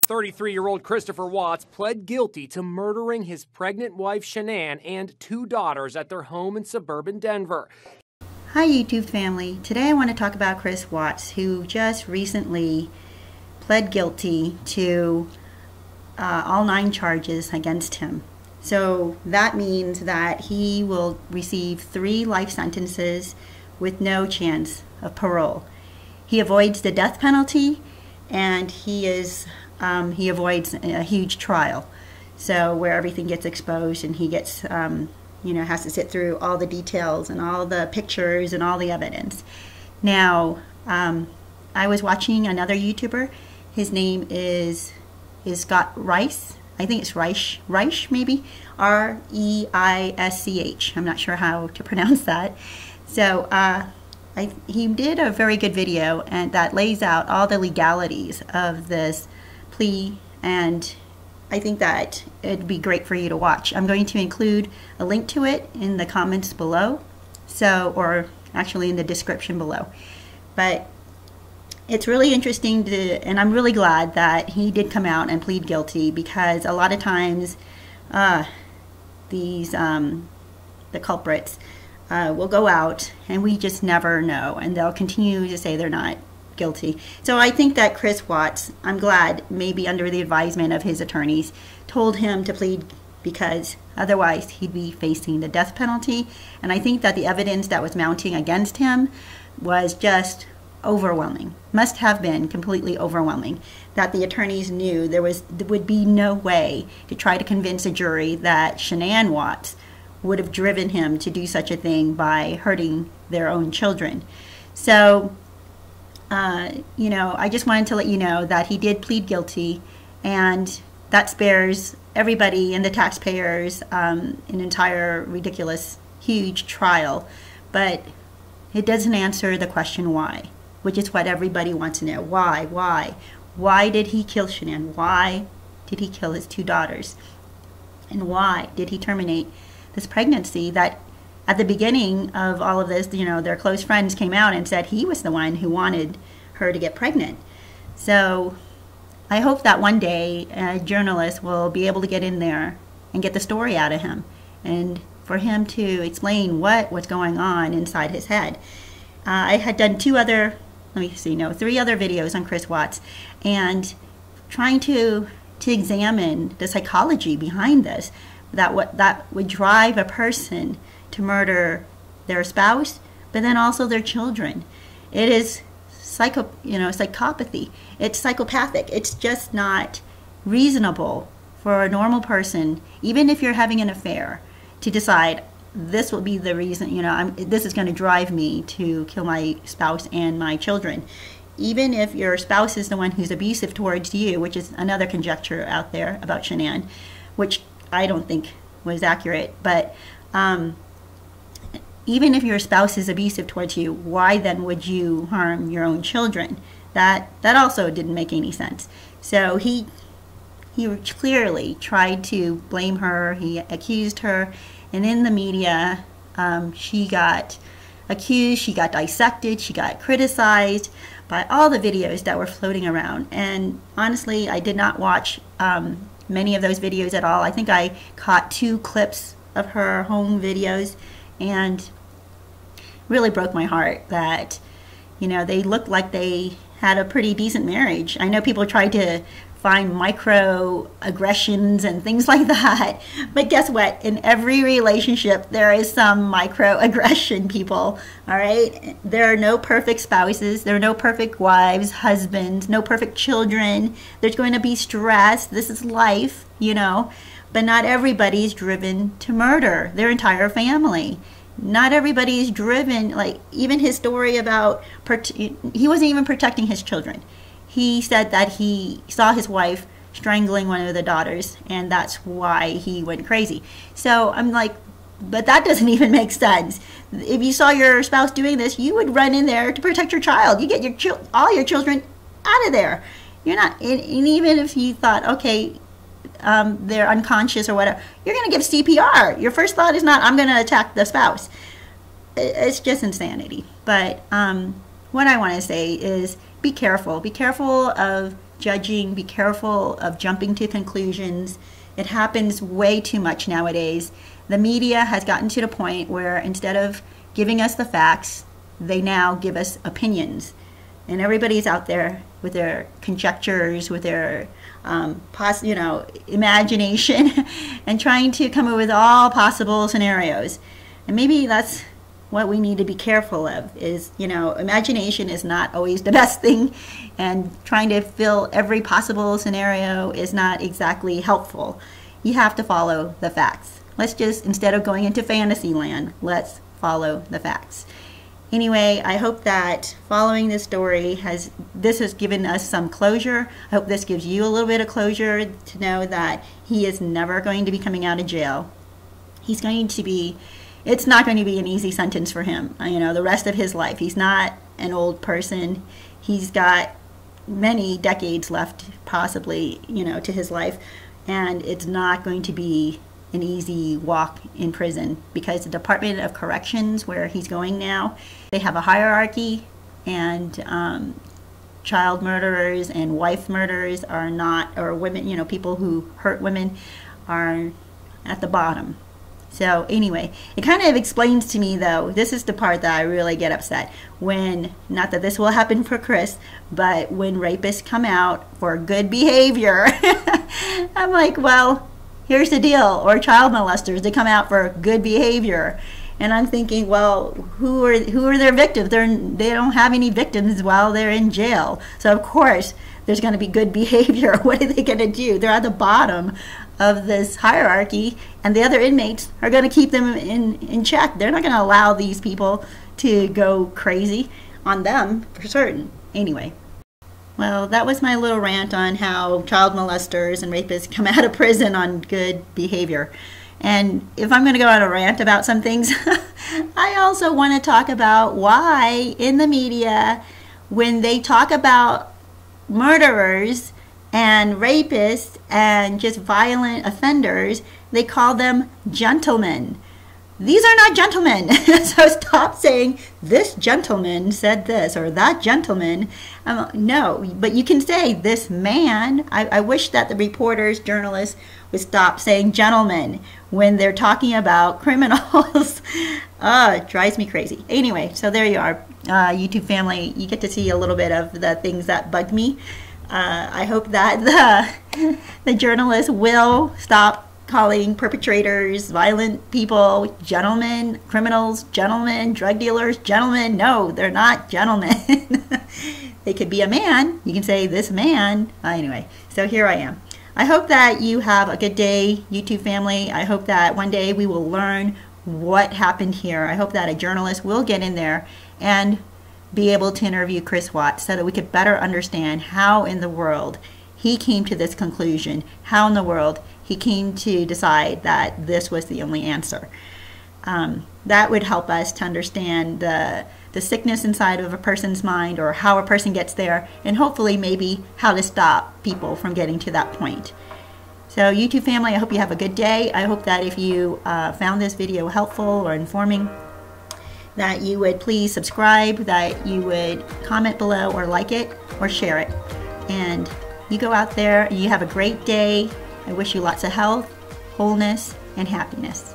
33-year-old Christopher Watts pled guilty to murdering his pregnant wife Shanann and 2 daughters at their home in suburban Denver. Hi YouTube family. Today I want to talk about Chris Watts, who just recently pled guilty to all 9 charges against him. So that means that he will receive 3 life sentences with no chance of parole. He avoids the death penalty, and he avoids a huge trial, so where everything gets exposed and he gets has to sit through all the details and all the pictures and all the evidence. Now I was watching another YouTuber. His name is Scott Rice. I think it's Reich maybe, R-E-I-S-C-H. I'm not sure how to pronounce that. So he did a very good video and that lays out all the legalities of this plea, and I think that it'd be great for you to watch. I'm going to include a link to it in the comments below, or actually in the description below. But it's really interesting and I'm really glad that he did come out and plead guilty, because a lot of times the culprits will go out and we just never know, and they'll continue to say they're not guilty. So I think that Chris Watts, I'm glad, maybe under the advisement of his attorneys, told him to plead, because otherwise he'd be facing the death penalty. And I think that the evidence that was mounting against him was just overwhelming. Must have been completely overwhelming, that the attorneys knew there would be no way to try to convince a jury that Shanann Watts would have driven him to do such a thing by hurting their own children. So I just wanted to let you know that he did plead guilty, and that spares everybody and the taxpayers an entire ridiculous huge trial. But it doesn't answer the question why, which is what everybody wants to know. Why did he kill Shanann? Why did he kill his 2 daughters? And why did he terminate this pregnancy that at the beginning of all of this, their close friends came out and said he was the one who wanted her to get pregnant? So I hope that one day a journalist will be able to get in there and get the story out of him, and for him to explain what's going on inside his head. I had done 3 other videos on Chris Watts, and trying to examine the psychology behind this, that would drive a person to murder their spouse, but then also their children. It is psychopathy. It's psychopathic. It's just not reasonable for a normal person, even if you're having an affair, to decide this will be the reason, this is going to drive me to kill my spouse and my children. Even if your spouse is the one who's abusive towards you, which is another conjecture out there about Shanann, which I don't think was accurate, but even if your spouse is abusive towards you, why then would you harm your own children? That also didn't make any sense. So he clearly tried to blame her. He accused her, and in the media, she got accused, she got dissected, she got criticized by all the videos that were floating around. And honestly, I did not watch many of those videos at all. I think I caught 2 clips of her home videos, and really broke my heart that they looked like they had a pretty decent marriage. I know people tried to find microaggressions and things like that, but guess what? In every relationship there is some microaggression, people. All right, there are no perfect spouses, there are no perfect wives, husbands, no perfect children. There's going to be stress. This is life, but not everybody is driven to murder their entire family. Not everybody is driven, like even his story about, he wasn't even protecting his children. He said that he saw his wife strangling one of the daughters, and that's why he went crazy. So I'm like, but that doesn't even make sense. If you saw your spouse doing this, you would run in there to protect your child. You get all your children out of there. You're not, and even if you thought, okay, they're unconscious or whatever, you're going to give CPR. Your first thought is not, I'm going to attack the spouse. It's just insanity. But what I want to say is be careful. Be careful of judging, be careful of jumping to conclusions. It happens way too much nowadays. The media has gotten to the point where instead of giving us the facts, they now give us opinions. And everybody's out there with their conjectures, with their imagination, and trying to come up with all possible scenarios. And maybe that's what we need to be careful of is, imagination is not always the best thing, and trying to fill every possible scenario is not exactly helpful. You have to follow the facts. Let's just, instead of going into fantasy land, let's follow the facts. Anyway, I hope that following this story has given us some closure. I hope this gives you a little bit of closure to know that he is never going to be coming out of jail. It's not going to be an easy sentence for him, the rest of his life. He's not an old person. He's got many decades left, possibly, to his life. And it's not going to be an easy walk in prison, because the Department of Corrections, where he's going now, they have a hierarchy, and child murderers and wife murderers are not, or women, people who hurt women are at the bottom. So anyway, it kind of explains to me, though, this is the part that I really get upset when, not that this will happen for Chris, but when rapists come out for good behavior. I'm like, well, here's the deal. Or child molesters, they come out for good behavior. And I'm thinking, well, who are their victims? They don't have any victims while they're in jail. So of course there's going to be good behavior. What are they going to do? They're at the bottom of this hierarchy, and the other inmates are going to keep them in check. They're not going to allow these people to go crazy on them, for certain. Anyway. Well, that was my little rant on how child molesters and rapists come out of prison on good behavior. And if I'm going to go on a rant about some things, I also want to talk about why in the media, when they talk about murderers and rapists and just violent offenders, they call them gentlemen. These are not gentlemen. So stop saying this gentleman said this or that gentleman. No, but you can say this man. I wish that the reporters, journalists would stop saying gentlemen when they're talking about criminals. It drives me crazy. Anyway, so there you are, YouTube family. You get to see a little bit of the things that bug me. I hope that the journalists will stop calling perpetrators, violent people, gentlemen, criminals, gentlemen, drug dealers, gentlemen. No, they're not gentlemen. They could be a man. You can say this man. Anyway, so here I am. I hope that you have a good day, YouTube family. I hope that one day we will learn what happened here. I hope that a journalist will get in there and be able to interview Chris Watts so that we could better understand how in the world he came to this conclusion, how in the world he came to decide that this was the only answer. That would help us to understand the sickness inside of a person's mind, or how a person gets there, and hopefully maybe how to stop people from getting to that point. So YouTube family, I hope you have a good day. I hope that if you found this video helpful or informing, that you would please subscribe, that you would comment below or like it or share it. And you go out there and you have a great day. I wish you lots of health, wholeness, and happiness.